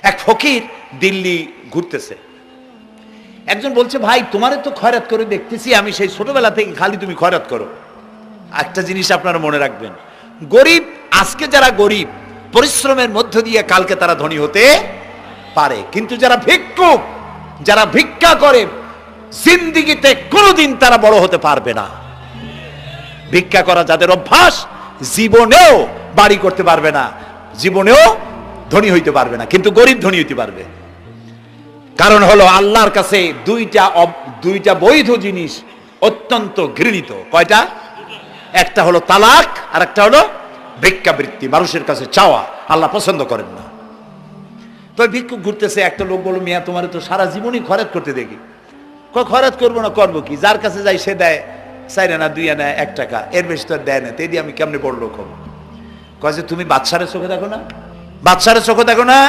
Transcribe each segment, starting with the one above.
এক ফকির দিল্লি ঘুরতেছে, একজন বলছে, ভাই তোমারে তো খয়রাত করে দেখতেছি আমি সেই ছোটবেলা থেকে, খালি তুমি খয়রাত করো। একটা জিনিস আপনারা মনে রাখবেন, গরিব, আজকে যারা গরিব পরিশ্রমের মধ্য দিয়ে কালকে তারা ধনী হতে পারে, কিন্তু যারা ভিক্ষুক, যারা ভিক্ষা করে, জিন্দেগিতে কোনোদিন তারা বড় হতে পারবে না। ভিক্ষা করা যাদের অভ্যাস, জীবনেও বাড়ি করতে পারবে না, জীবনেও ধনী হইতে পারবে না, কিন্তু গরিব ধনী হইতে পারবে। কারণ হলো আল্লাহর কাছে দুইটা বৈধ জিনিস অত্যন্ত ঘৃণিত। কয়টা? একটা হলো তালাক, আর একটা হলো ভিক্ষাবৃত্তি, মানুষের কাছে চাওয়া। আল্লাহ পছন্দ করেন না। তো ভিক্ষুক ঘুরতেছে, একটা লোক বলল, মিয়া তোমার তো সারা জীবনই খরচ করতে দেখি। খরচ করবো না, করবো কি? যার কাছে যাই সে দেয় 4 আনা 2 আনা 1 টাকা, এর বেশি তো দেয় না, তেদি আমি কেমনে বড় লোক হবো? কয় যে তুমি বাদশারে চোখে দেখো না, বাদশারে চোখে দেখো না।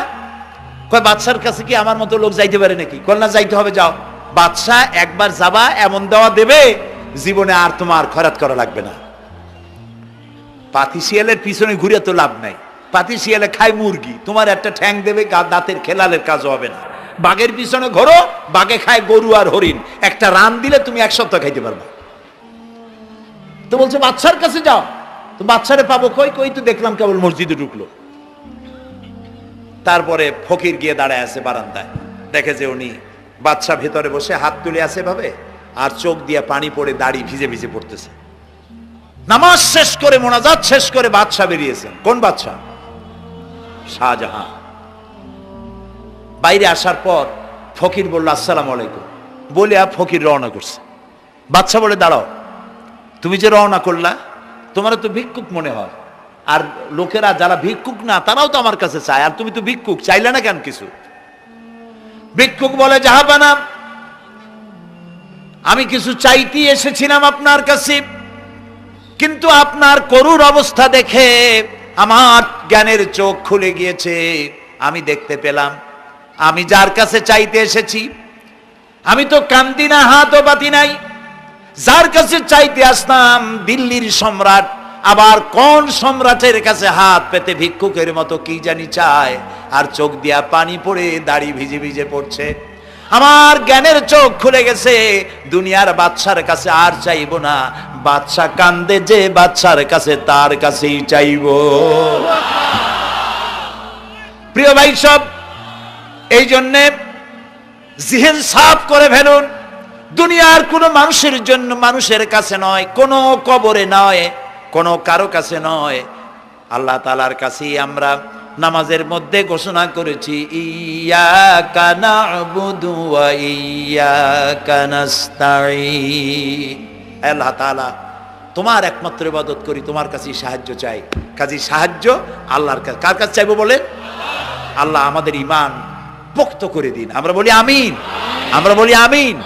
কয় বাদশার কাছে কি আমার মতো লোক যাইতে পারে নাকি? কল না, যাইতে হবে, যাও। বাদশা একবার যাবা, এমন দেওয়া দেবে জীবনে আর তোমার খরচ করা লাগবে না। পাতি শিয়ালের পিছনে ঘুরে তো লাভ নাই, পাতি শিয়ালে খায় মুরগি, তোমার একটা ঠ্যাং দেবে, দাঁতের খেলালের কাজও হবে না। বাঘের পিছনে ঘোরো, বাঘে খায় গরু আর হরিণ, একটা রান দিলে তুমি 1 সপ্তাহ খাইতে পারবা। তো বলছে বাদশার কাছে যাও। তো বাদশারে পাবো কই? কই তো দেখলাম কেবল মসজিদে ঢুকলো। তারপরে ফকির গিয়ে দাঁড়ায় আছে বারান্দায়, দেখে যে উনি বাদশা ভেতরে বসে হাত তুলে আছে ভাবে, আর চোখ দিয়ে পানি পড়ে দাড়ি ভিজে ভিজে পড়তেছে। নামাজ শেষ করে, মোনাজাত শেষ করে বাদশা বেরিয়েছেন। কোন বাদশা? শাহজাহান। বাইরে আসার পর ফকির বলল, আসসালামু আলাইকুম বলে ফকির রওনা করছে। বাদশা বলে, দাঁড়াও, তুমি যে রওনা করলা, তোমার তো ভিক্ষুক মনে হয়, আর লোকেরা যারা ভিক্ষুক না তারাও তো আমার কাছে চায়, আর তুমি তো ভিক্ষুক, চাইলে না কেন কিছু? ভিক্ষুক বলে, জাহাপানা, আমি কিছু চাইতে এসেছিলাম আপনার কাছে, কিন্তু আপনার করুণ অবস্থা দেখে আমার জ্ঞানের চোখ খুলে গিয়েছে। আমি দেখতে পেলাম আমি যার কাছে চাইতে এসেছি, আমি তো কান্দি না, হাতও পাতি নাই। যার কাছে চাইতে আসলাম দিল্লির সম্রাট, আবার কোন সম্রাটের কাছে হাত পেতে ভিক্ষুকের মতো কি জানি চায়, আর চোখ দিয়া পানি পড়ে দাড়ি ভিজে ভিজে পড়ছে। আমার জ্ঞানের চোখ খুলে গেছে, দুনিয়ার বাদশার কাছে আর চাইবো না। বাদশা কান্দে যে বাদশার কাছে, তার কাছেই চাইবো। প্রিয় ভাই সব, এই জন্যে জিহেন সাফ করে ফেলুন। দুনিয়ার কোনো মানুষের জন্য, মানুষের কাছে নয়, কোনো কবরে নয়, কোনো কারো কাছে নয়, আল্লাহ তাআলার কাছেই আমরা নামাজের মধ্যে ঘোষণা করেছি, ইয়াকা না'বুদু ওয়া ইয়াকা নাস্তাঈন। আল্লাহ তাআলা, তোমার একমাত্র ইবাদত করি, তোমার কাছেই সাহায্য চাই। কাজেই সাহায্য আল্লাহর কাছে। কার কাছে চাইবো বলেন? আল্লাহ আমাদের ঈমান পোক্ত করে দিন। আমরা বলি আমিন, আমরা বলি আমিন।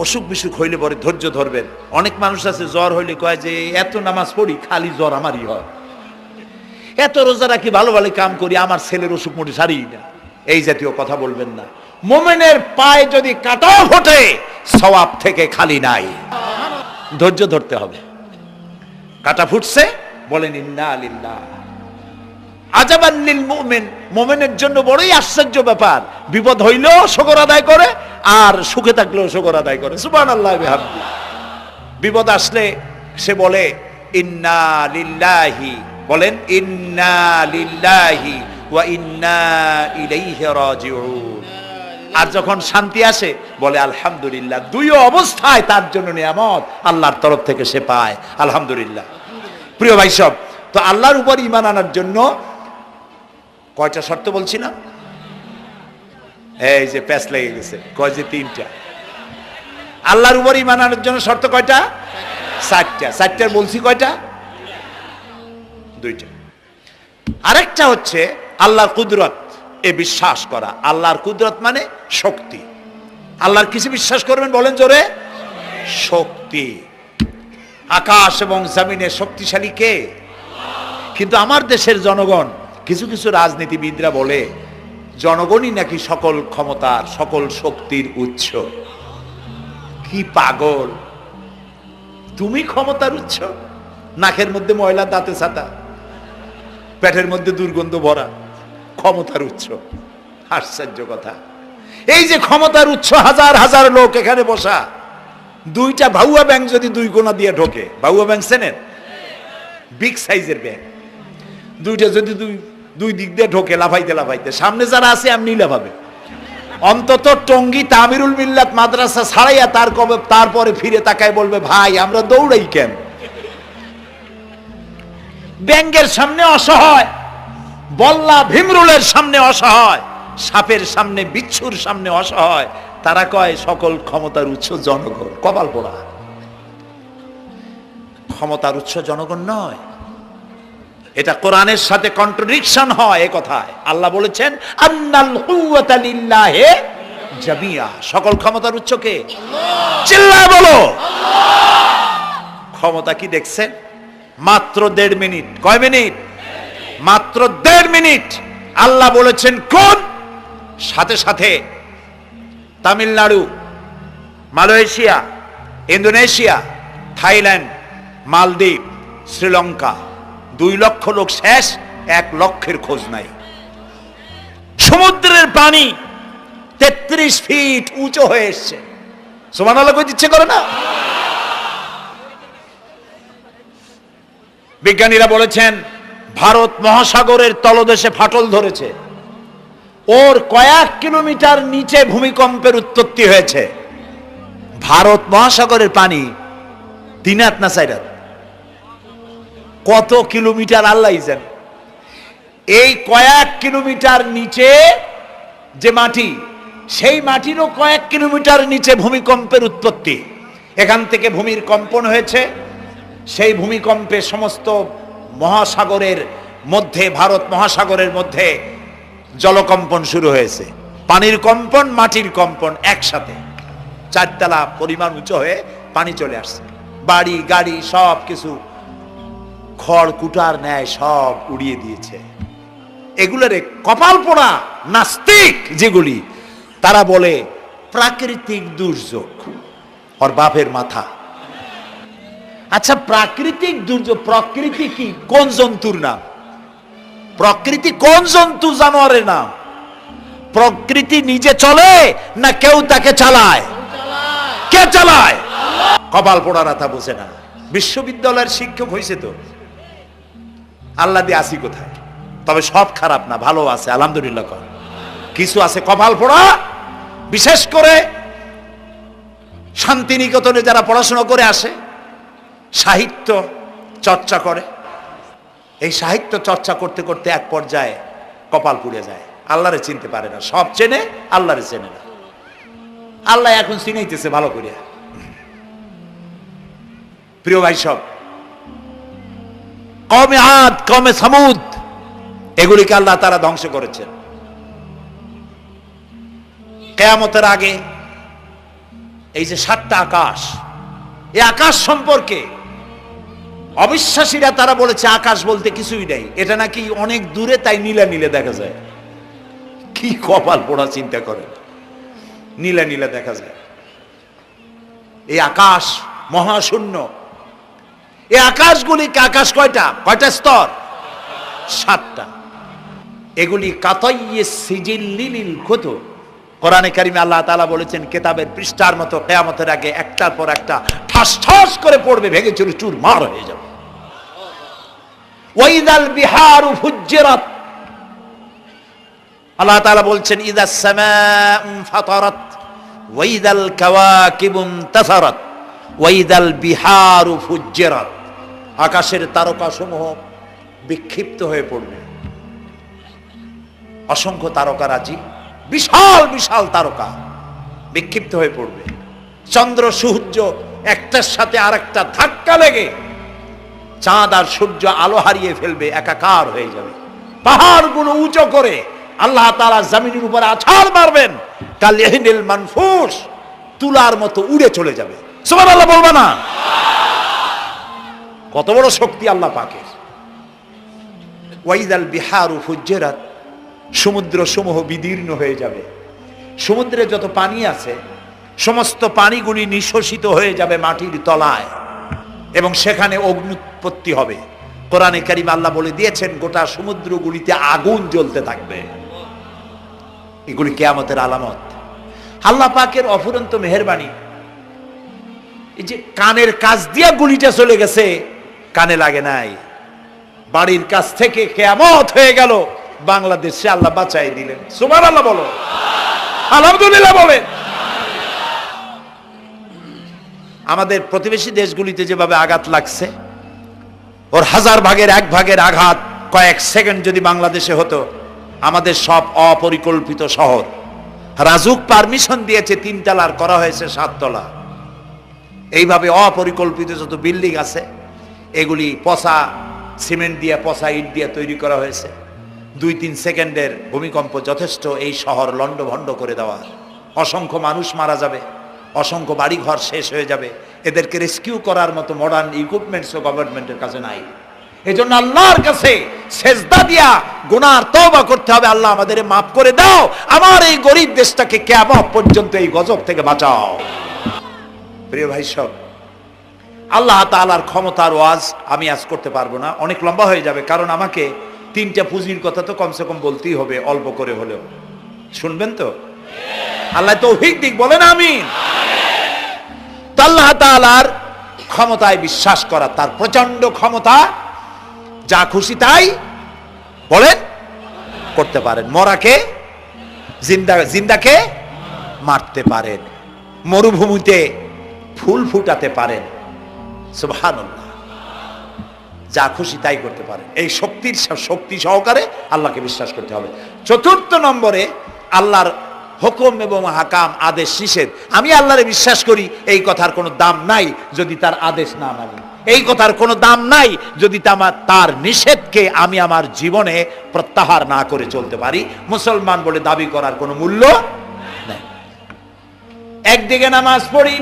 অসুখ বিসুখ হইলে পরে ধৈর্য ধরবেন। অনেক মানুষ আছে জ্বর হইলে কয় যে এত নামাজ পড়ি খালি জ্বর আমারই হয়, এত রোজা রাখি, ভালো ভালো কাম করি, আমার ছেলের অসুখ মোটে সারি না। এই জাতীয় কথা বলবেন না। মুমিনের পায়ে যদি কাঁটাও ফোটে, সওয়াব থেকে খালি নাই। ধৈর্য ধরতে হবে। কাঁটা ফুটছে, বলেন ইন্না লিল্লাহ। আজাবান লিল মুমিন, মুমিনের জন্য বড়ই আশ্চর্য ব্যাপার, বিপদ হইলেও শুকর আদায় করে, আর সুখে থাকলেও শুকর আদায় করে। সুবহানাল্লাহ বিহামদি। বিপদ আসলে সে বলে ইন্না লিল্লাহি, বলেন ইন্না লিল্লাহি ওয়া ইন্না ইলাইহি রাজিউন। আর যখন শান্তি আসে বলে আলহামদুলিল্লাহ। দুই অবস্থায় তার জন্য নিয়ামত আল্লাহর তরফ থেকে সে পায়, আলহামদুলিল্লাহ। প্রিয় ভাই সব, তো আল্লাহর উপর ঈমান আনার জন্য কয়টা শর্ত বলছি না? এই যে প্যাচ লেগে গেছে, কয় যে 3টা। আল্লাহর উপর ঈমান আনার জন্য শর্ত কয়টা? 4টা। 4টার বলছি কয়টা? 2টা। আরেকটা হচ্ছে আল্লাহর কুদরত, এ বিশ্বাস করা। আল্লাহর কুদরত মানে শক্তি। আল্লাহর কিছু বিশ্বাস করবেন, বলেন জোরে? শক্তি। আকাশ এবং জমিনে শক্তিশালী কে? কিন্তু আমার দেশের জনগণ, কিছু কিছু রাজনীতিবিদরা বলে জনগণই নাকি সকল ক্ষমতার, সকল শক্তির উৎস। কি পাগল! তুমি ক্ষমতার উৎস? নাকের মধ্যে ময়লা, দাঁতে ছাতা, পেটের মধ্যে দুর্গন্ধ ভরা, ক্ষমতার উৎস। আশ্চর্য কথা, এই যে ক্ষমতার উৎস, হাজার হাজার লোক এখানে বসা, দুইটা ভাউয়া ব্যাংক যদি দুই কোণা দিয়ে ঢোকে, ভাউয়া ব্যাংক চেনেন? বিগ সাইজের ব্যাংক, দুইটা যদি দুই দিক দিয়ে ঢোকে লাফাইতে লাফাইতে, সামনে যারা আছে এমনি লাফাবে। অন্তত টঙ্গী তামিরুল মিল্লাত মাদ্রাসা ছাড়াইয়া তারপরে ফিরে তাকায় বলবে, ভাই আমরা দৌড়াই কেন? ব্যাংকের সামনে অসহায়, বল্লা ভীমরুলের সামনে অসহায়, সাপের সামনে বিচ্ছুর সামনে অসহায়, তারা কয় সকল ক্ষমতার উৎস জনগণ। কপাল পোড়া, ক্ষমতার উৎস জনগণ নয়। এটা কোরআনের সাথে কন্ট্রাডিকশন হয়। এ কথায় আল্লাহ বলেছেন আন্নাল কুওয়াতা লিল্লাহি জামিয়া, সকল ক্ষমতার উৎস কে? চিল্লায় বলো ক্ষমতা কি দেখছেন? মাত্র 1.5 মিনিট। কয় মিনিট? মাত্র 1.5 মিনিট। আল্লাহ বলেছেন কোন? সাথে সাথে তামিলনাড়ু, মালয়েশিয়া, ইন্দোনেশিয়া, থাইল্যান্ড, মালদ্বীপ, শ্রীলঙ্কা, 2 লক্ষ লোক শেষ, 1 লক্ষের খোঁজ নাই। সমুদ্রের পানি 33 ফিট উঁচু হয়ে এসছে। সুবহানাল্লাহ কই ইচ্ছে করে না? বিজ্ঞানীরা বলেছেন ভারত মহাসাগরের তলদেশে ফাটল ধরেছে, ওর কয়েক কিলোমিটার নিচে ভূমিকম্পের উৎপত্তি হয়েছে। ভারত মহাসাগরের পানি 3 হাত না 4 হাত, কত কিলোমিটার আল্লাহ জানে। এই কয়েক কিলোমিটার নিচে যে মাটি, সেই মাটিরও কয়েক কিলোমিটার নিচে ভূমিকম্পের উৎপত্তি। এখান থেকে ভূমির কম্পন হয়েছে, সেই ভূমিকম্পে সমস্ত মহাসাগরের মধ্যে, ভারত মহাসাগরের মধ্যে জলকম্পন শুরু হয়েছে। পানির কম্পন, মাটির কম্পন একসাথে 4 তলা পরিমাণ উঁচু হয়ে পানি চলে আসছে। বাড়ি গাড়ি সব কিছু খড় কুটার ন্যায় সব উড়িয়ে দিয়েছে। এগুলোরে কপাল পোড়া নাস্তিক যেগুলি, তারা বলে প্রাকৃতিক দুর্যোগ। ওর বাপের মাথা। আচ্ছা, প্রাকৃতিক দুর্যোগ, প্রকৃতি কি? কোন জন্তুর নাম? প্রকৃতি কোন জন্তু জানোয়ারের নাম? প্রকৃতি নিজে চলে না কেউ তাকে চালায়? কে চালায়? কপাল পোড়ারা তা বোঝে না। বিশ্ববিদ্যালয়ের শিক্ষক হয়েছে তো, আল্লাহ দিয়ে আসি কোথায়? তবে সব খারাপ না, ভালো আছে আলহামদুলিল্লাহ। কিছু আছে কপাল পোড়া, বিশেষ করে শান্তিনিকেতনে যারা পড়াশোনা করে আসে, সাহিত্য চর্চা করে, এই সাহিত্য চর্চা করতে করতে এক পর্যায়ে কপাল পুড়ে যায়, আল্লাহরে চিনতে পারে না। সব চেনে, আল্লাহরে চেনে না। আল্লাহ এখন চিনাইতেছে ভালো করিয়া। প্রিয় ভাই সব, কওমে আদ, কওমে সামুদ, এগুলিকে আল্লাহ তারা ধ্বংস করেছেন। কিয়ামতের আগে এই যে 7টা আকাশ, এই আকাশ সম্পর্কে অবিশ্বাসীরা তারা বলেছে আকাশ বলতে কিছুই নাই, এটা নাকি অনেক দূরে, তাই নীলা নীলে দেখা যায়। কি কপাল পোড়া চিন্তা করে, নীলা নীলা দেখা যায়। এই আকাশ মহাশূন্য। এই আকাশগুলিকে, আকাশ কয়টা? কয়টা স্তর? 7টা। এগুলি কাতাইয়ে সিজিল্লিল কুতুব। কোরআনে কারিমে আল্লাহ তাআলা বলেছেন কিতাবের পৃষ্ঠার মতো কিয়ামতের আগে একটার পর একটা ঠাস ঠাস করে পড়বে, ভেঙে চুরে চুরমার হয়ে যাবে। ওয়াইদাল বিহারু ফুজ্জিরাত, আল্লাহ তাআলা বলছেন ইদাস সামাউ ফাতারাত ওয়াইদাল কাওয়াকিবু ইনতাসারাত ওয়াইদাল বিহারু ফুজ্জিরাত। আকাশের তারকাসমূহ বিক্ষিপ্ত হয়ে পড়বে। অসংখ্য তারকারাজি, বিশাল বিশাল তারকা বিক্ষিপ্ত হয়ে পড়বে। চন্দ্র সূর্য একটার সাথে আরেকটা ধাক্কা লেগে চাঁদ আর সূর্য আলো হারিয়ে ফেলবে, একাকার হয়ে যাবে। পাহাড়গুলো উঁচু করে আল্লাহ তাআলা জমিনের উপরে আছাড় মারবেন, কালিহিনিল মানফুস, তুলার মতো উড়ে চলে যাবে। সুবহানাল্লাহ বলবা না? কত বড় শক্তি আল্লাহ পাকের। ওয়াইদাল বিহারু ফুজ্জিরাত, সমুদ্র সমূহ বিদীর্ণ হয়ে যাবে। সমুদ্রে যত পানি আছে সমস্ত পানিগুলি নিঃশোষিত হয়ে যাবে মাটির তলায়, এবং সেখানে অগ্নুৎপত্তি হবে। কোরআনে কারিম আল্লাহ বলে দিয়েছেন গোটা সমুদ্রগুলিতে আগুন জ্বলতে থাকবে। এগুলি কিয়ামতের আলামত। আল্লাহ পাকের অফুরন্ত মেহেরবানি। এই যে কানের কাছ দিয়া গুলিটা চলে গেছে, কানে লাগে নাই, বাড়ির কাছ থেকে কিয়ামত হয়ে গেল, বাংলাদেশে আল্লাহ বাঁচাই দিলেন। সুবহানাল্লাহ বলো, আলহামদুলিল্লাহ বলেন। আমাদের প্রতিবেশী দেশগুলিতে যেভাবে আঘাত লাগছে, ওর 1000 ভাগের 1 ভাগের আঘাত কয়েক সেকেন্ড যদি বাংলাদেশে হতো, আমাদের সব অপরিকল্পিত শহর, রাজুক পারমিশন দিয়েছে 3 তলার, করা হয়েছে 7 তলা। এইভাবে অপরিকল্পিত যত বিল্ডিং আছে এগুলি পচা সিমেন্ট দিয়ে, পচা ইট দিয়ে তৈরি করা হয়েছে। 2-3 সেকেন্ডের ভূমিকম্প যথেষ্ট এই শহর লন্ডভন্ড করে দেওয়ার। অসংখ্য মানুষ মারা যাবে, অসংখ্য বাড়িঘর শেষ হয়ে যাবে। এদেরকে রেস্কিউ করার মতো মডার্ন ইকুইপমেন্টসও গভর্নমেন্টের কাছে নাই। এজন্য আল্লাহর কাছে সেজদা দিয়া গুনার তওবা করতে হবে, আল্লাহ আমাদের মাফ করে দাও, আমার এই গরিব দেশটাকে কিয়ামত পর্যন্ত এই গজব থেকে বাঁচাও। প্রিয় ভাই সব, আল্লাহ তাআলার ক্ষমতার ওয়াজ আমি আজ করতে পারবো না, অনেক লম্বা হয়ে যাবে, কারণ আমাকে 3টা পুঁজির কথা তো কমসে কম বলতেই হবে, অল্প করে হলেও। শুনবেন তো? আল্লাহ তৌফিক দিক, বলেন আমিন। তো আল্লাহ তাআলার ক্ষমতায় বিশ্বাস করা, তার প্রচন্ড ক্ষমতা, যা খুশি তাই বলেন করতে পারেন। মরাকে জিন্দাকে মারতে পারেন, মরুভূমিতে ফুল ফুটাতে পারেন। সুবহানাল্লাহ, যা খুশি তাই করতে পারেন। এই শক্তি সহকারে আল্লাহকে বিশ্বাস করতে হবে। 4th নম্বরে আল্লাহর হুকুম এবং হাকাম, আদেশ নিষেধ। আমি আল্লাহরে বিশ্বাস করি, এই কথার কোনো দাম নাই যদি তার আদেশ না মানি, এই কথার কোনো দাম নাই যদি তার নিষেধকে আমি আমার জীবনে প্রত্যাহার না করে চলতে পারি। মুসলমান বলে দাবি করার কোনো মূল্য নাই। একদিকে নামাজ পড়ি,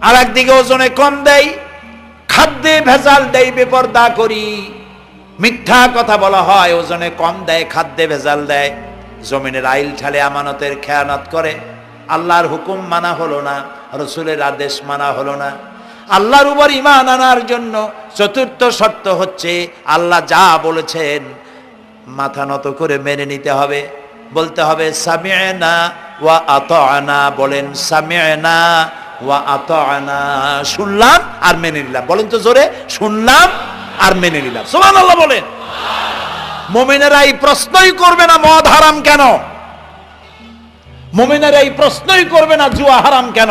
আর একদিকে ওজনে কম দেই, খাদ্যে ভেজাল দেই, বেপরদা করি, মিথ্যা কথা বলা হয়, ওজনে কম দেয়, খাদ্যে ভেজাল দেয়, জমিনের আইল ঠালে আমানতের খেয়ানত করে। আল্লাহর হুকুম মানা হলো না, রসুলের আদেশ মানা হলো না। আল্লাহর উপর ঈমান আনার জন্য 4র্থ শর্ত হচ্ছে আল্লাহ যা বলেছেন মাথা নত করে মেনে নিতে হবে, বলতে হবে সামি'না ওয়া আতা'না। বলেন সামি'না ওয়া আতা'না, শুনলাম আর মেনে নিলাম। বলেন তো জোরে, শুনলাম আর মেনে নিলাম। সুবহানাল্লাহ বলেন। মুমিনেরা এই প্রশ্নই করবে না মদ হারাম কেন, মুমিনেরা এই প্রশ্নই করবে না জুয়া হারাম কেন।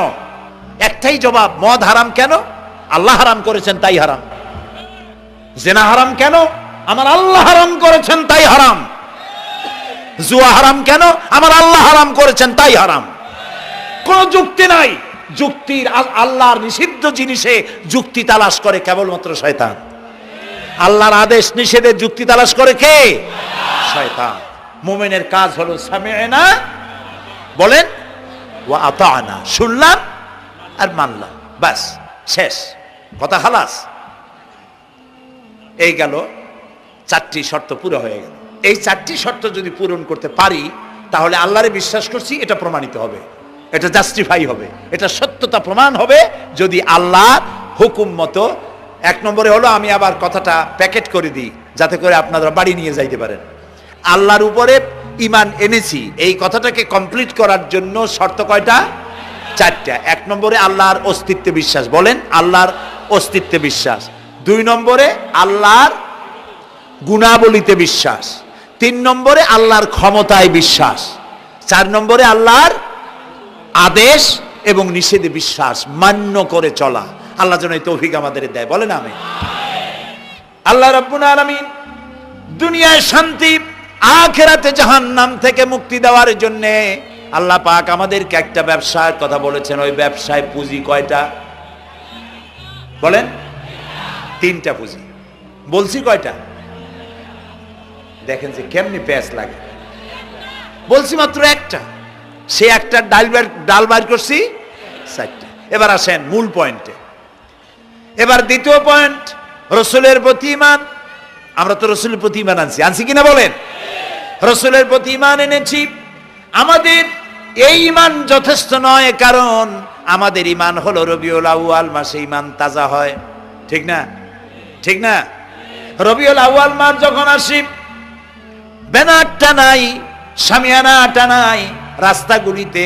একটাই জবাব, মদ হারাম কেন? আল্লাহ হারাম করেছেন তাই হারাম। জিনা হারাম কেন? আমার আল্লাহ হারাম করেছেন তাই হারাম। জুয়া হারাম কেন? আমার আল্লাহ হারাম করেছেন তাই হারাম। কোন যুক্তি নাই। যুক্তির, আল্লাহর নিষিদ্ধ জিনিসে যুক্তি তালাশ করে কেবলমাত্র শয়তান। আল্লাহর আদেশ নিষেধে যুক্তি তালাশ করে কে? শয়তান। মুমিনের কাজ হলো সামি'না, বলেন, ওয়া আতা'না, শুনলাম আর মানলাম, বাস, শেষ কথা, খালাস। এই গেল 4টি শর্ত পুরো হয়ে গেল। এই 4টি শর্ত যদি পূরণ করতে পারি তাহলে আল্লাহরে বিশ্বাস করছি এটা প্রমাণিত হবে, এটা জাস্টিফাই হবে, এটা সত্যতা প্রমাণ হবে যদি আল্লাহর হুকুম মতো। 1 নম্বরে হলো, আমি আবার কথাটা প্যাকেট করে দিই যাতে করে আপনারা বাড়ি নিয়ে যাইতে পারেন। আল্লাহর উপরে ঈমান এনেছি, এই কথাটাকে কমপ্লিট করার জন্য শর্ত কয়টা? 4টা। 1 নম্বরে আল্লাহর অস্তিত্বে বিশ্বাস, বলেন আল্লাহর অস্তিত্বে বিশ্বাস। 2 নম্বরে আল্লাহর গুণাবলীতে বিশ্বাস। 3 নম্বরে আল্লাহর ক্ষমতায় বিশ্বাস। 4 নম্বরে আল্লাহর আদেশ এবং নিষেধে বিশ্বাস, মান্য করে চলা। আল্লাহ যেন এই তৌফিক আমাদের দেয়, বলেন আমিন। আল্লাহ রাব্বুল আলামিন দুনিয়ায় শান্তি, আখিরাতে জাহান্নাম থেকে মুক্তি দেওয়ার জন্য আল্লাহ পাক আমাদেরকে একটা ব্যবসার কথা বলেছেন। ওই ব্যবসায় পুঁজি কয়টা? বলেন। 3টা পুঁজি। বলছি কয়টা? দেখেন যে কেমনি প্যাঁচ লাগে। বলছি মাত্র একটা, সে একটা ডাল বার করছি 4টা। এবার আসেন মূল পয়েন্টে। এবার দ্বিতীয় পয়েন্ট, রসুলের প্রতি ঈমান। আমরা তো রসুলের প্রতি ঈমান আনছি কিনা বলেন? রসুলের প্রতি ঈমান এনেছি। আমাদের এই ঈমান যথেষ্ট নয়, কারণ আমাদের ঈমান হলো রবিউল আউয়াল মাসে ঈমান তাজা হয়, ঠিক না? ঠিক না? রবিউল আউয়াল মাস যখন আসি, ব্যানার টানাই, শামিয়ানা টানাই, রাস্তাগুলিতে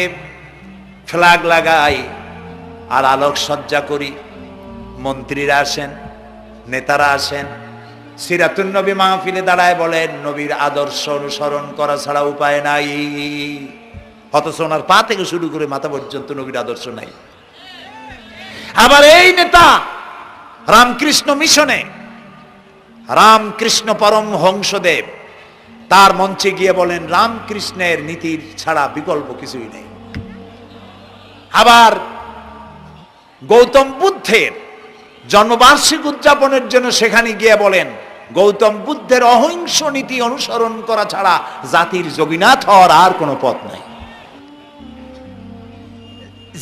ফ্ল্যাগ লাগাই আর আলোক সজ্জা করি। মন্ত্রীরা আসেন, নেতারা আসেন, সিরাতুন নবী মাহফিলে দাঁড়ায় বলেন নবীর আদর্শ অনুসরণ করা ছাড়া উপায় নাই। অথচ ওনার পা থেকে শুরু করে মাথা পর্যন্ত নবীর আদর্শ নাই। আবার এই নেতা রামকৃষ্ণ মিশনে, রামকৃষ্ণ পরমহংসদেব তার মঞ্চে গিয়ে বলেন রামকৃষ্ণের নীতির ছাড়া বিকল্প কিছুই নেই। আবার গৌতম বুদ্ধের জন্মবার্ষিকী উদযাপনের জন্য সেখানে গিয়ে বলেন গৌতম বুদ্ধের অহিংস নীতি অনুসরণ করা ছাড়া জাতির যোগীনাথ হওয়ার আর কোনো পথ নাই।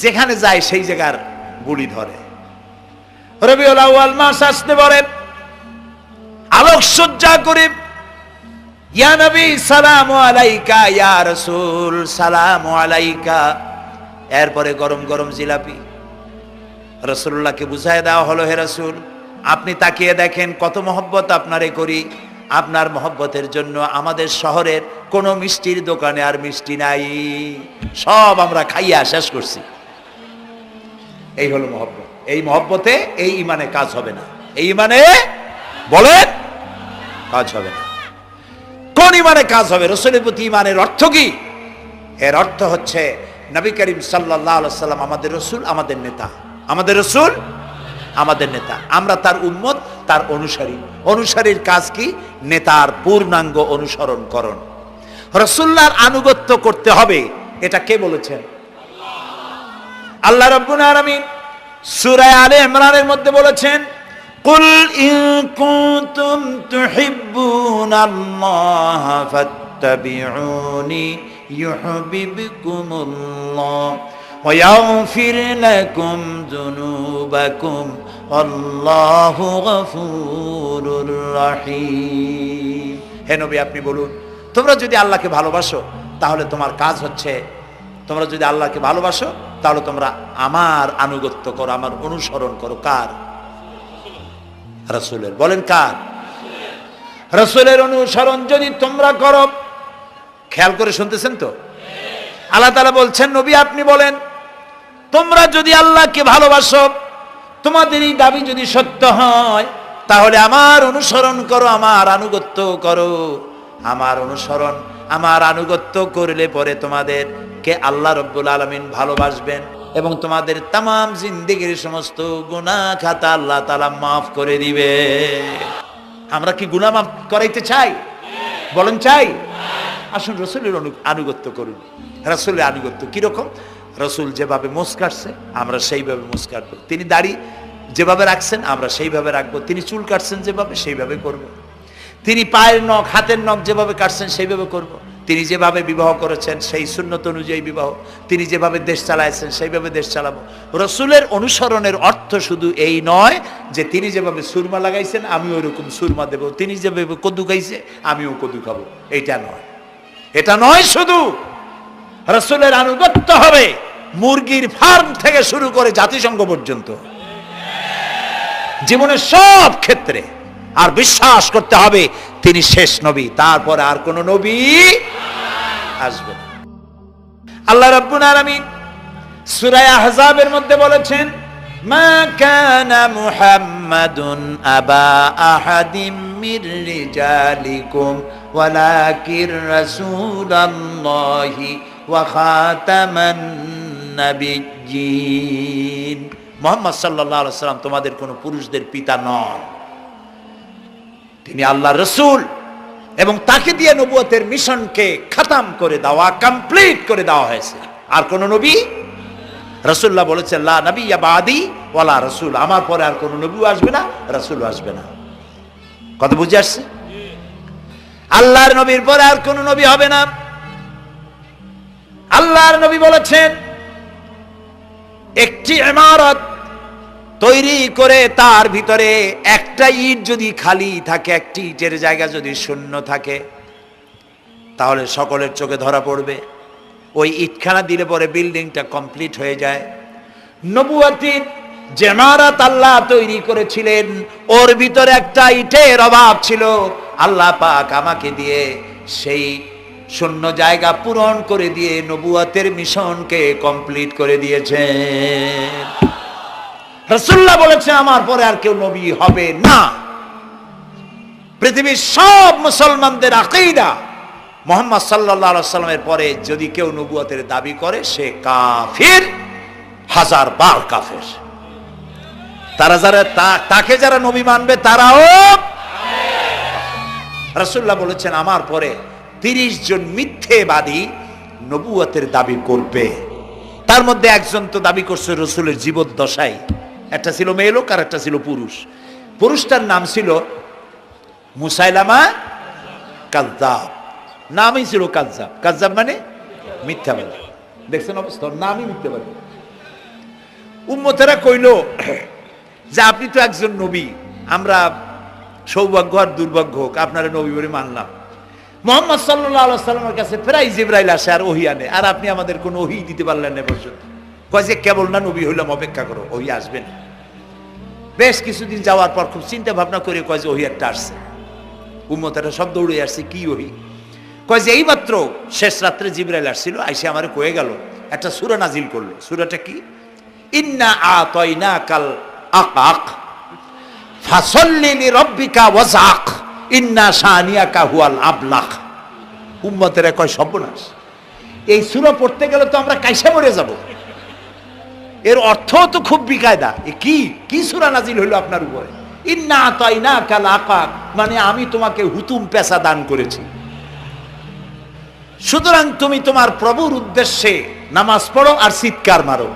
যেখানে যায় সেই জায়গার বুলি ধরে। রবিউল আউয়াল মাস আসতে পারে, আলোকসজ্জা করে ইয়া নবী সালামু আলাইকা, ইয়া রাসূল সালামু আলাইকা। এরপরে গরম গরম জিলাপি রাসূলুল্লাহকে বুঝায় দেওয়া হলো, হে রাসূল আপনি তাকিয়ে দেখেন কত মহব্বত আপনারে করি, আপনার মহব্বতের জন্য আমাদের শহরের কোনো মিষ্টির দোকানে আর মিষ্টি নাই, সব আমরা খাইয়া শেষ করছি। এই হলো মহব্বত। এই মহব্বতে এই ইমানে কাজ হবে না। এই ইমানে বলেন কাজ হবে না। কোন ইমানে কাজ হবে? রাসূলের প্রতি ইমানের অর্থ কি? এর অর্থ হচ্ছে নবী করিম সাল্লাল্লাহু আলাইহি ওয়াসাল্লাম আমাদের রাসূল, আমাদের নেতা। আমাদের রাসূল আমাদের নেতা, আমরা তার উম্মত, তার অনুসারী। অনুসারীর কাজ কি? নেতার পূর্ণাঙ্গ অনুসরণ করণ। রাসূলুল্লাহর আনুগত্য করতে হবে, এটা কে বলেছেন? আল্লাহ রাব্বুল আলামিন সূরা আলে ইমরানের মধ্যে বলেছেন কুল ইন কুনতুম তুহিব্বুনাল্লাহ ফাত্তাবিউনি ইউহিব্বুকুমুল্লাহ ওয়া ইয়াগফির লাকুম যুনুবাকুম আল্লাহু গফুরুর রহিম। হে নবী আপনি বলুন, তোমরা যদি আল্লাহকে ভালোবাসো তাহলে তোমার কাজ হচ্ছে, তোমরা যদি আল্লাহকে ভালোবাসো তাহলে তোমরা আমার আনুগত্য করো, আমার অনুসরণ করো। কার? রাসূলের। বলেন কার? রাসূলের অনুসরণ যদি তোমরা করো, খেয়াল করে শুনতেছেন তো? আল্লাহ তাআলা বলছেন নবী আপনি বলেন তোমরা যদি আল্লাহকে ভালোবাসো, তোমাদের এই দাবি যদি সত্য হয় তাহলে আমার অনুসরণ করো, আমার আনুগত্য করো। আমার অনুসরণ, আমার আনুগত্য করলে পরে তোমাদেরকে আল্লাহ রাব্বুল আলামিন ভালোবাসবেন এবং তোমাদের তামাম জিন্দেগির সমস্ত গুনাহ খাতা আল্লাহ তাআলা মাফ করে দিবে। আমরা কি গুনাহ মাফ করাইতে চাই? বলেন চাই? আসুন রাসূলের আনুগত্য করুন। রাসূলের আনুগত্য কিরকম? রাসূল যেভাবে মোস কাটছে আমরা সেইভাবে মোস কাটবো। তিনি দাড়ি যেভাবে রাখছেন আমরা সেইভাবে রাখবো। তিনি চুল কাটছেন যেভাবে সেইভাবে করব। তিনি পায়ের নখ, হাতের নখ যেভাবে কাটছেন সেইভাবে করব। তিনি যেভাবে বিবাহ করেছেন সেই সুন্নত অনুযায়ী বিবাহ, তিনি যেভাবে দেশ চালাইছেন সেইভাবে দেশ চালাবো। রাসূলের অনুসরণের অর্থ শুধু এই নয় যে তিনি যেভাবে সুরমা লাগাইছেন আমি ওইরকম সুরমা দেব, তিনি যেভাবে কদু খাইছে আমিও কদু খাবো, এইটা নয়। এটা নয়, শুধু রাসূলের আনুগত্য হবে মুরগির ফার্ম থেকে শুরু করে জাতিসংঘ পর্যন্ত, জীবনের সব ক্ষেত্রে। আর বিশ্বাস করতে হবে তিনি শেষ নবী, তারপরে আর কোন নবী আসবে না। আল্লাহ রাব্বুল আলামিন সূরা আহজাবের মধ্যে বলেছেন মা কানা মুহাম্মাদুন আবা আহাদিম মির রিজালিকুম ওয়ালাকির রাসূলুল্লাহি ওয়া খাতামান নাবিয়্যিন। মুহাম্মদ সাল্লাল্লাহু আলাইহি ওয়াসাল্লাম তোমাদের কোন পুরুষদের পিতা নন, তিনি আল্লাহর রাসূল এবং তাকে দিয়ে নবুয়তের মিশনকে খতম করে দেওয়া, কমপ্লিট করে দেওয়া হয়েছে। আর কোন নবী, রাসূলুল্লাহ বলেছেন লা নবিয়্যা বাদি ওয়ালা রাসূল, আমার পরে আর কোন নবীও আসবে না, রাসূলও আসবে না। কথা বুঝে আসছে? আল্লাহর নবীর পরে আর কোন নবী হবে না। আল্লাহর নবী বলেছেন একটি ইমারত তৈরি করে তার ভিতরে একটা ইট যদি খালি থাকে, একটি ইটের জায়গা যদি শূন্য থাকে তাহলে সকলের চোখে ধরা পড়বে। ওই ইটখানা দিলে পরে বিল্ডিংটা কমপ্লিট হয়ে যায়। নবুয়তের যে ইমারত আল্লাহ তৈরি করেছিলেন ওর ভিতরে একটা ইটের অভাব ছিল, আল্লাহ পাক আমাকে দিয়ে সেই শূন্য জায়গা পূরণ করে দিয়ে নবুয়তের মিশনকে কমপ্লিট করে দিয়েছেন। রাসূলুল্লাহ বলেছেন আমার পরে আর কেউ নবী হবে না। পৃথিবীর সব মুসলমানদের আকীদা মুহাম্মদ সাল্লাল্লাহু আলাইহি ওয়াসাল্লামের পরে যদি কেউ নবুয়তের দাবি করে সে কাফির, হাজার বার কাফের। তারা যারা তাকে যারা নবী মানবে তারাও। রাসূলুল্লাহ বলেছেন আমার পরে 30 জন মিথ্যেবাদী নবুয়তের দাবি করবে। তার মধ্যে একজন তো দাবি করছে রাসূলের জীবদ্দশায়, একটা ছিল মেয়ে লোক আর একটা ছিল পুরুষ। পুরুষটার নাম ছিল মুসাইলামা কাযযাব, নামই ছিল কাযযাব। কাযযাব মানে মিথ্যাবাদী। দেখছেন অবস্থা, নামই মিথ্যাবাদী। উম্মতেরা কইল যে আপনি তো একজন নবী, আমরা সৌভাগ্য আর দুর্ভাগ্য হোক আপনারা নবী বলে মানলাম। মুহাম্মদ সাল্লাল্লাহু আলাইহি ওয়াসাল্লামের কাছে প্রায় জিবরাইল আসে আর ওহী আনে, আর আপনি আমাদের কোনো ওহী দিতে পারলেন না পর্যন্ত। কয় যে কেবল না নবী হইলাম, অপেক্ষা করো, ওহী আসবেন। বেশ কিছুদিন যাওয়ার পর খুব চিন্তা ভাবনা করে কয় যে ওহী একটা আসছে। উম্মতেরা সব দৌড়ে আসছে, কি ওহী? কয় যে এইমাত্র শেষ রাত্রে জিবরাইল আসছিল, আইসে আমারে কয়ে গেল একটা সূরা নাজিল করলো। সূরাটা কি? ইন্না আতাইনাকাল আকাক ফাসাল্লি লিরাব্বিকা ওয়াজআক ইন্না শানিয়াকা হুয়াল আবলাহ। উম্মতেরা কয় সর্বনাশ, এই সূরা পড়তে গেলে তো আমরা কাইসা মরে যাব। এর অর্থ তো খুব বিকায়দা। এ কি সূরা নাজিল হইল আপনার উপরে? ইন্না আতাইনাকাল আকাক মানে আমি তোমাকে হুতুম পেশা দান করেছি, সুতরাং তুমি তোমার প্রভুর উদ্দেশ্যে নামাজ পড়ো আর চিৎকার মারো,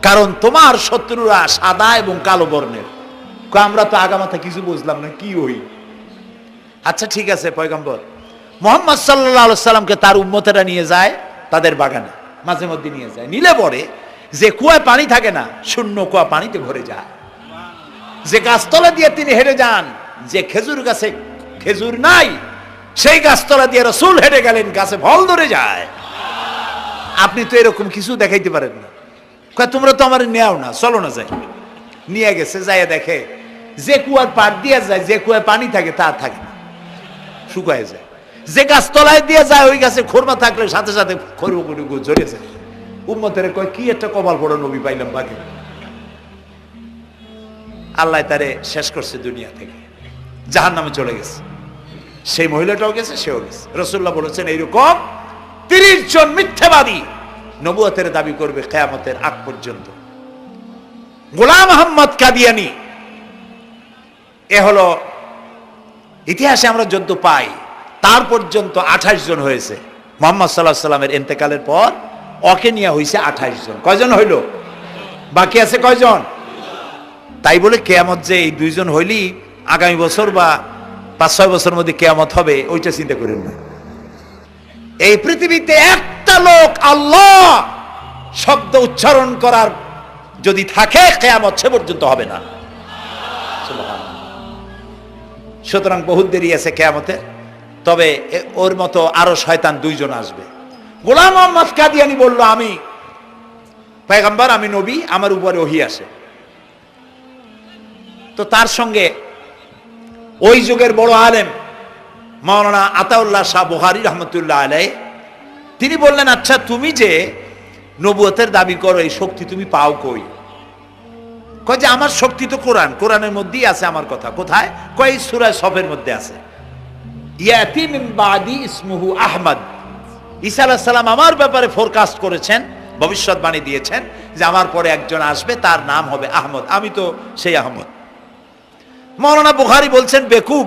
কারণ তোমার শত্রুরা সাদা এবং কালো বর্ণের। আমরা তো আগামাথা কিছু বুঝলাম না, কি ওই? আচ্ছা ঠিক আছে, পয়গম্বর মুহাম্মদ সাল্লাল্লাহু আলাইহি সাল্লামকে তার উম্মতেরা নিয়ে যায় তাদের বাগানে, মাঝে মধ্যে নিয়ে যায়। নিলে পরে যে কুয়ায় পানি থাকে না, শূন্য কুয়া পানিতে ভরে যায়। যে গাছতলা দিয়ে তিনি হেঁটে যান, যে খেজুর গাছে খেজুর নাই সেই গাছতলা দিয়ে রাসূল হেঁটে গেলেন, গাছে ফল ধরে যায়। আপনি তো এরকম কিছু দেখাইতে পারেন না। তোমরা তো আমার নেও না, চলো না যাই। নিয়ে গেছে, যাইয়া দেখে যে কুয়ার পাড় দিয়ে যায়, যে কুয়ায় পানি থাকে তা থাকে না, শুকায় যায়। যে গাছ তলায় দিয়ে যায় ওই গাছে খোরমা থাকলে সাথে সাথে খরু ঝরে যায়। উম্মতের কয় কি একটা কপাল পড়ো নবী পাইলাম বাকি। আল্লাহ তারে শেষ করছে দুনিয়া থেকে, জাহান্নামে চলে গেছে। সেই মহিলাটাও গেছে, সেও গেছে। রাসূলুল্লাহ বলেছেন এইরকম 30 জন মিথ্যাবাদী নবুয়তের দাবি করবে কিয়ামতের আগ পর্যন্ত। গোলাম আহমদ কাদিয়ানী, এ হলো ইতিহাসে আমরা যদ্য পাই তার পর্যন্ত 28 জন হয়েছে। মুহাম্মদ সাল্লাল্লাহু আলাইহি সাল্লামের ইন্তেকালের পর ওকে নিয়ে হয়েছে 28 জন। কয়জন হইল? বাকি আছে কয়জন? তাই বলে কিয়ামত যে এই 2 জন হইলি আগামী বছর বা 5-6 বছরের মধ্যে কিয়ামত হবে ওইটা চিন্তা করেন না। এই পৃথিবীতে একটা লোক আল্লাহ শব্দ উচ্চারণ করার যদি থাকে কিয়ামত সে পর্যন্ত হবে না। সুতরাং বহুত দেরি আছে কিয়ামতে। তবে ওর মতো আরো শয়তান 2 জন আসবে। গোলাম আহমদ কাদিয়ানী বলল আমি পয়গম্বর, আমি নবী, আমার উপরে ওহী আসে। তো তার সঙ্গে ওই যুগের বড় আলেম মাওলানা আতাউল্লাহ শাহ বুখারী রহমতুল্লাহ আলাইহি তিনি বললেন, আচ্ছা তুমি যে নবুয়তের দাবি করো এই শক্তি তুমি পাও কই? কয় যে আমার শক্তি তো কোরআন, কোরআনের মধ্যেই আছে আমার কথা। কোথায়? কয় সূরা সফের মধ্যে আছে, ইয়াতি মিন বাদি ইসমুহু আহমদ। ঈসা আলাইহিস সালাম আমার ব্যাপারে ফোরকাস্ট করেছেন, ভবিষ্যৎবাণী দিয়েছেন যে আমার পরে একজন আসবে তার নাম হবে আহমদ, আমি তো সেই আহমদ। মাওলানা বুখারী বলছেন বেকুব,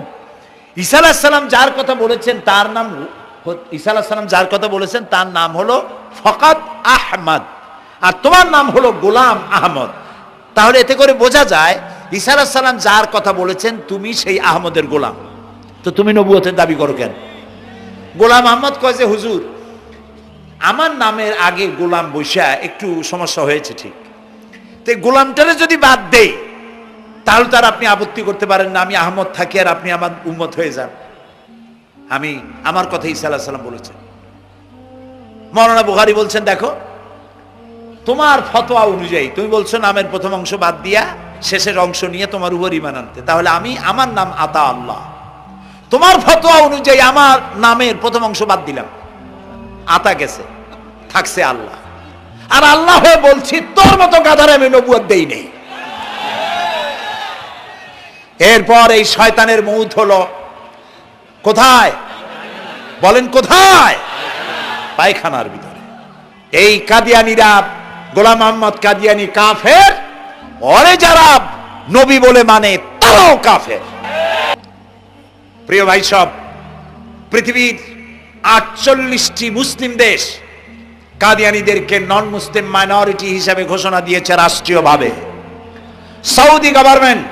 ঈসা আলাইহিস সালাম যার কথা বলেছেন তার নাম, ঈসা আলাইহিস সালাম যার কথা বলেছেন তার নাম হলো ফকাত আহমদ, আর তোমার নাম হলো গোলাম আহমদ। তাহলে এতে করে বোঝা যায় ঈসা আলাইহিস সালাম যার কথা বলেছেন তুমি সেই আহমদের গোলাম, তো তুমি নবুয়তের দাবি করো কেন? গোলাম আহমদ কয় যে হুজুর আমার নামের আগে গোলাম বৈশা একটু সমস্যা হয়েছে, ঠিক, তো গোলামটারে যদি বাদ দেই তাহলে তার আপনি আপত্তি করতে পারেন না আমি আহমদ থাকি আর আপনি আমার উম্মত হয়ে যান। আমি আমার কথা ঈসা আলাইহিস সালাম বলেছেন। মাওলানা বুখারী বলছেন দেখো তোমার ফতোয়া অনুযায়ী তুমি বলছো নামের প্রথম অংশ বাদ দিয়া শেষের অংশ নিয়ে তোমার উপর ঈমান আনতে, তাহলে আমার নাম আতা আল্লাহ, তোমার ফতোয়া অনুযায়ী আমার নামের প্রথম অংশ বাদ দিলাম, আতা গেছে, থাকছে আল্লাহ। আর আল্লাহ হয়ে বলছি তোর মতো গাধারে আমি নবুয়ত দেই নেই। এরপর এই শয়তানের মৌত হলো কোথায় বলেন? কোথায়? পায়খানার ভিতরে। এই কাদিয়ানীরা, গোলাম মোহাম্মদ কাদিয়ানী কাফের, ওরে যারা নবী বলে মানে তারাও কাফের। প্রিয় ভাই সব, পৃথিবীর 48টি মুসলিম দেশ কাদিয়ানীদেরকে নন মুসলিম মাইনরিটি হিসেবে ঘোষণা দিয়েছে রাষ্ট্রীয়ভাবে। সৌদি গভর্নমেন্ট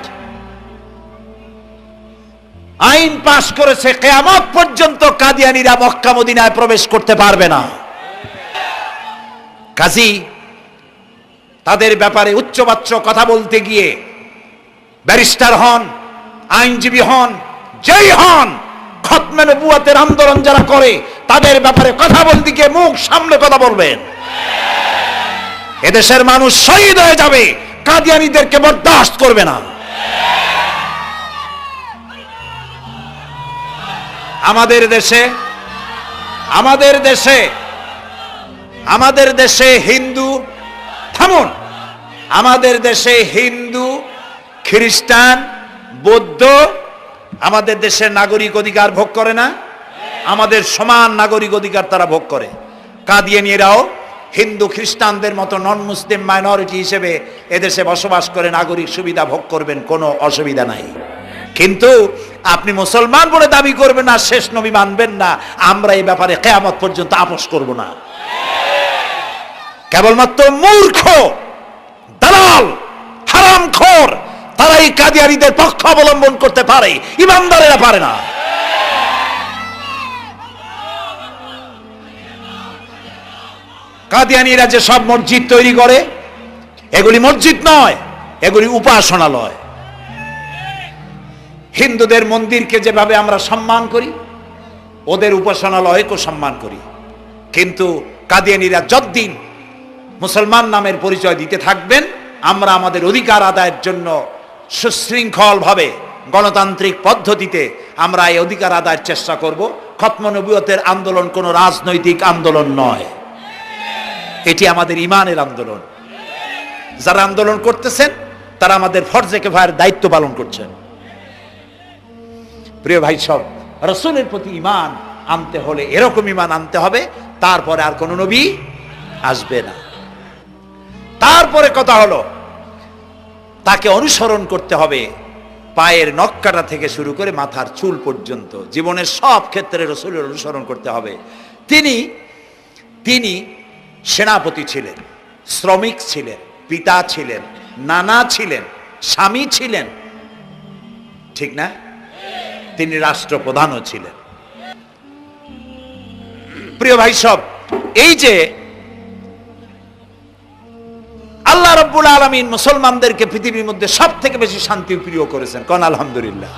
আইন পাশ করেছে কিয়ামত পর্যন্ত কাদিয়ানীরা মক্কা মদিনায় প্রবেশ করতে পারবে না। কাজী তাদের ব্যাপারে উচ্চবাচ্য কথা বলতে গিয়ে ব্যারিস্টার হন, আইনজীবী হন, যেই হন, খতমে নবুয়তের আন্দোলন যারা করে তাদের ব্যাপারে কথা বলতে গিয়ে মুখ সামনে কথা বলবেন। এদেশের মানুষ শহীদ হয়ে যাবে, কাদিয়ানীদেরকে বরদাস্ত করবে না। আমাদের দেশে হিন্দু, থামুন, আমাদের দেশে হিন্দু, খ্রিস্টান, বৌদ্ধ আমাদের দেশের নাগরিক অধিকার ভোগ করে না? আমাদের সমান নাগরিক অধিকার তারা ভোগ করে। কাদিয়ানীরাও হিন্দু খ্রিস্টানদের মতো নন মুসলিম মাইনরিটি হিসেবে এদেশে বসবাস করে নাগরিক সুবিধা ভোগ করবেন, কোনো অসুবিধা নাই। কিন্তু আপনি মুসলমান বলে দাবি করবেন না, শেষ নবী মানবেন না, আমরা এই ব্যাপারে কিয়ামত পর্যন্ত আপোষ করব না। কেবলমাত্র মূর্খ, দালাল, হারামখোর তারাই কাদিয়ানীদের পক্ষ অবলম্বন করতে পারে, ইমানদারেরা পারে না। কাদিয়ানীরা যে সব মসজিদ তৈরি করে, এগুলি মসজিদ নয়, এগুলি উপাসনালয়। হিন্দুদের মন্দিরকে যেভাবে আমরা সম্মান করি, ওদের উপাসনালয়কেও সম্মান করি। কিন্তু কাদিয়ানীরা যতদিন মুসলমান নামের পরিচয় দিতে থাকবেন, আমরা আমাদের অধিকার আদায়ের জন্য সুশৃঙ্খল ভাবে গণতান্ত্রিক পদ্ধতিতে আমরা এই অধিকার আদায়ের চেষ্টা করব। খতম নবুয়তের আন্দোলন কোনো রাজনৈতিক আন্দোলন নয়, এটি আমাদের ইমানের আন্দোলন। যারা আন্দোলন করতেছেন তারা আমাদের ফরজে কিফায়ার দায়িত্ব পালন করছেন। প্রিয় ভাই সব, রাসূলের প্রতি ঈমান আনতে হলে এরকম ঈমান আনতে হবে, তারপরে আর কোন নবী আসবে না। তারপরে কথা হলো তাকে অনুসরণ করতে হবে পায়ের নখকাটা থেকে শুরু করে মাথার চুল পর্যন্ত, জীবনের সব ক্ষেত্রে রাসূলের অনুসরণ করতে হবে। তিনি সেনাপতি ছিলেন, শ্রমিক ছিলেন, পিতা ছিলেন, নানা ছিলেন, স্বামী ছিলেন, ঠিক না? তিনি রাষ্ট্রপ্রধানও ছিলেন। প্রিয় ভাই সব, এই যে আল্লাহ রাব্বুল আলামিন মুসলমানদেরকে পৃথিবীর মধ্যে সবথেকে বেশি শান্তি প্রিয় করেছেন, কোন আলহামদুলিল্লাহ।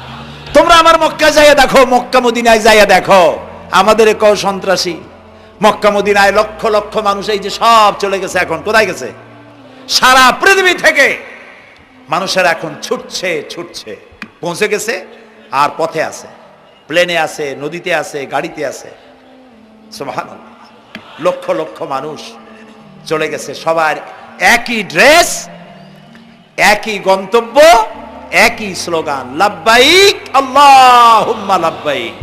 তোমরা আমার মক্কা যাইয়া দেখো, মক্কা মদিনায় যাইয়া দেখো, আমাদের কও সন্ত্রাসী। মক্কা মদিনায় লক্ষ লক্ষ মানুষ এই যে সব চলে গেছে, এখন কোথায় গেছে? সারা পৃথিবী থেকে মানুষের এখন ছুটছে, পৌঁছে গেছে, আর পথে আছে, প্লেনে আছে, নদীতে আছে, গাড়িতে আছে। সুবহানাল্লাহ, লক্ষ লক্ষ মানুষ চলে গেছে, সবার একই ড্রেস, একই গন্তব্য, একই স্লোগান, লাব্বাইক আল্লাহুম্মা লাব্বাইক।